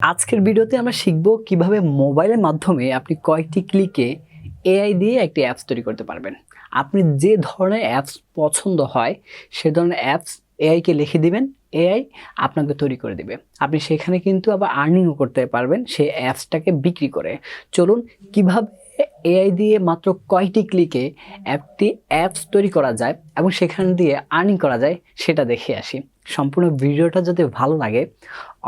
আজকের ভিডিওতে আমরা শিখব কিভাবে মোবাইলের মাধ্যমে আপনি কয়েকটি ক্লিকে এআই দিয়ে একটি অ্যাপস তৈরি করতে পারবেন। আপনি যে ধরনের অ্যাপস পছন্দ হয় সে ধরনের অ্যাপস এআইকে লিখে দিবেন, এআই আপনাকে তৈরি করে দিবে। আপনি সেখানে কিন্তু আবার আর্নিংও করতে পারবেন সেই অ্যাপসটাকে বিক্রি করে। চলুন কিভাবে এআই দিয়ে মাত্র কয়টি ক্লিকে একটি অ্যাপস তৈরি করা যায় এবং সেখান দিয়ে আর্নিং করা যায় সেটা দেখে আসি। সম্পূর্ণ ভিডিওটা যদি ভালো লাগে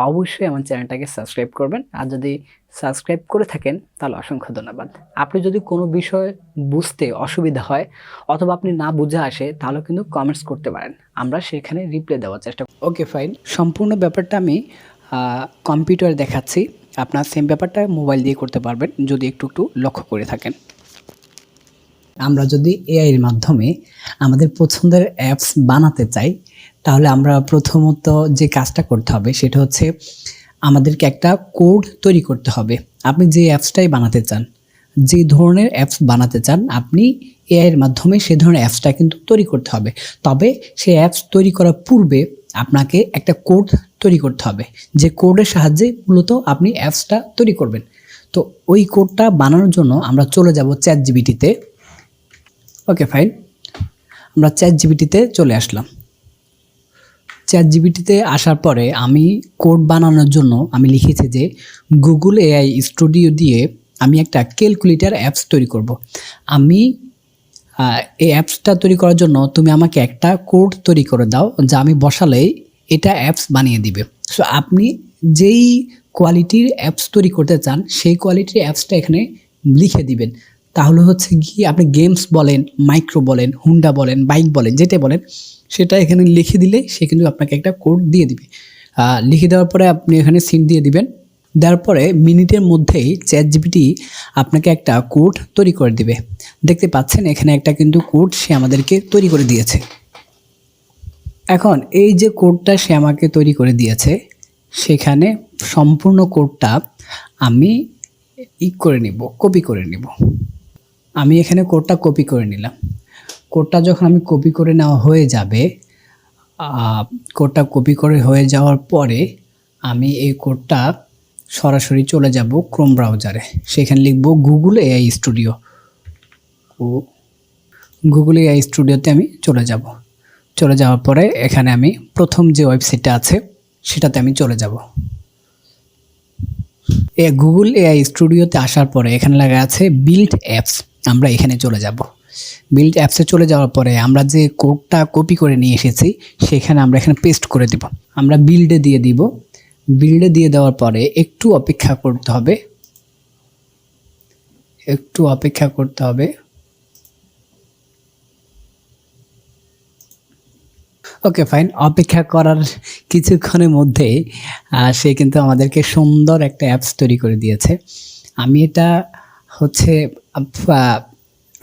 অবশ্যই আমার চ্যানেলটাকে সাবস্ক্রাইব করবেন, আর যদি সাবস্ক্রাইব করে থাকেন তাহলে অসংখ্য ধন্যবাদ। আপনি যদি কোনো বিষয় বুঝতে অসুবিধা হয় অথবা আপনি না বুঝে আসে তাহলে কিন্তু কমেন্টস করতে পারেন, আমরা সেখানে রিপ্লাই দেওয়ার চেষ্টা করি। ওকে ফাইন, সম্পূর্ণ ব্যাপারটা আমি কম্পিউটারে দেখাচ্ছি, আপনার সেম ব্যাপারটা মোবাইল দিয়ে করতে পারবেন যদি একটু একটু লক্ষ্য করে থাকেন। আমরা যদি এআই এর মাধ্যমে আমাদের পছন্দের অ্যাপস বানাতে চাই তাহলে আমরা প্রথমত যে কাজটা করতে হবে সেটা হচ্ছে আমাদেরকে একটা কোড তৈরি করতে হবে। আপনি যে অ্যাপসটাই বানাতে চান, যে ধরনের অ্যাপস বানাতে চান আপনি এআই এর মাধ্যমে সেই ধরনের অ্যাপসটা কিন্তু তৈরি করতে হবে। তবে সেই অ্যাপস তৈরি করার পূর্বে আপনাকে একটা কোড তৈরি করতে হবে, যে কোডের সাহায্যে মূলত আপনি অ্যাপসটা তৈরি করবেন। তো ওই কোডটা বানানোর জন্য আমরা চলে যাব চ্যাটজিপিটিতে। ওকে ফাইন, আমরা চ্যাটজিপিটিতে চলে আসলাম। চ্যাটজিপিটিতে আসার পরে আমি কোড বানানোর জন্য আমি লিখেছি যে গুগল এআই স্টুডিও দিয়ে আমি একটা ক্যালকুলেটর অ্যাপস তৈরি করব। আমি এই অ্যাপসটা তৈরি করার জন্য তুমি আমাকে একটা কোড তৈরি করে দাও যা আমি বসালেই এটা অ্যাপস বানিয়ে দিবে। সো আপনি যেই কোয়ালিটির অ্যাপস তৈরি করতে চান সেই কোয়ালিটির অ্যাপসটা এখানে লিখে দিবেন। তাহলে হচ্ছে কি আপনি গেমস বলেন, মাইক্রো বলেন, হুন্ডা বলেন, বাইক বলেন, যেটা বলেন সেটা এখানে লিখে দিলে সে কিন্তু আপনাকে একটা কোড দিয়ে দিবে। লিখে দেওয়ার পরে আপনি এখানে সিন দিয়ে দিবেন। দেওয়ার পরে মিনিটের মধ্যেই চ্যাটজিপিটি আপনাকে একটা কোড তৈরি করে দিবে। দেখতে পাচ্ছেন এখানে একটা কিন্তু কোড সে আমাদেরকে তৈরি করে দিয়েছে। এখন এই যে কোডটা সে আমাকে তৈরি করে দিয়েছে সেখানে সম্পূর্ণ কোডটা আমি করে নিব, কপি করে নিব। আমি এখানে কোডটা কপি করে নিলাম। কোডটা যখন আমি কপি করে নেওয়া হয়ে যাবে, কোডটা কপি করে হয়ে যাওয়ার পরে আমি এই কোডটা সরাসরি চলে যাব ক্রোম ব্রাউজারে। সেখানে লিখব Google AI studio. Google AI স্টুডিওতে আমি চলে যাব। চলে যাওয়ার পরে এখানে আমি প্রথম যে ওয়েবসাইটটা আছে সেটাতে আমি চলে যাব। গুগল এআই স্টুডিওতে আসার পরে এখানে লেখা আছে বিল্ড অ্যাপস, আমরা এখানে চলে যাব। বিল্ড অ্যাপসে চলে যাওয়ার পরে আমরা যে কোডটা কপি করে নিয়ে এসেছি সেখানে আমরা এখানে পেস্ট করে দিব। আমরা বিল্ডে দিয়ে দিব। বিল্ডে দিয়ে দেওয়ার পরে একটু অপেক্ষা করতে হবে, একটু অপেক্ষা করতে হবে। ওকে ফাইন, অপেক্ষা করার কিছুক্ষণের মধ্যেই সে কিন্তু আমাদেরকে সুন্দর একটা অ্যাপস তৈরি করে দিয়েছে। আমি এটা হচ্ছে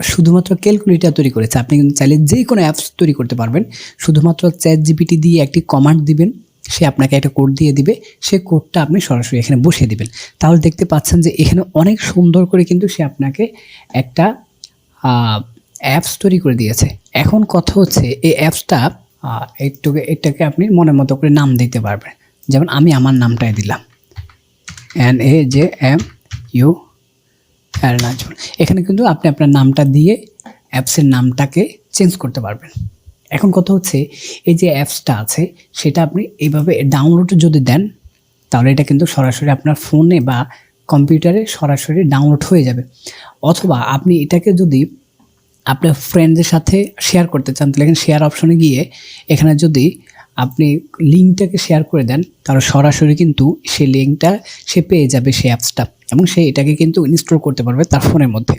শুধুমাত্র ক্যালকুলেটর তৈরি করেছে। আপনি কিন্তু চাইলে যে কোনো অ্যাপস তৈরি করতে পারবেন। শুধুমাত্র চ্যাটজিপিটি দিয়ে একটি কমান্ড দিবেন, সে আপনাকে একটা কোড দিয়ে দিবে। সে কোডটা আপনি সরাসরি এখানে বসিয়ে দিবেন। তাহলে দেখতে পাচ্ছেন যে এখানে অনেক সুন্দর করে কিন্তু সে আপনাকে একটা অ্যাপস তৈরি করে দিয়েছে। এখন কথা হচ্ছে এই অ্যাপসটা এটাকে আপনি মনের মতো করে নাম দিতে পারবেন। যেমন আমি আমার নামটাই দিলাম NAJMU নাজমুল। এখানে কিন্তু আপনি আপনার নামটা দিয়ে অ্যাপসের নামটাকে চেঞ্জ করতে পারবেন। এখন কথা হচ্ছে এই যে অ্যাপসটা আছে সেটা আপনি এইভাবে ডাউনলোড যদি দেন তাহলে এটা কিন্তু সরাসরি আপনার ফোনে বা কম্পিউটারে সরাসরি ডাউনলোড হয়ে যাবে। অথবা আপনি এটাকে যদি আপনার ফ্রেন্ডদের সাথে শেয়ার করতে চান তাহলে এখানে শেয়ার অপশনে গিয়ে এখানে যদি আপনি লিঙ্কটাকে শেয়ার করে দেন তাহলে সরাসরি কিন্তু সেই লিঙ্কটা সে পেয়ে যাবে সেই অ্যাপসটা, এবং সে এটাকে কিন্তু ইনস্টল করতে পারবে তার ফোনের মধ্যে।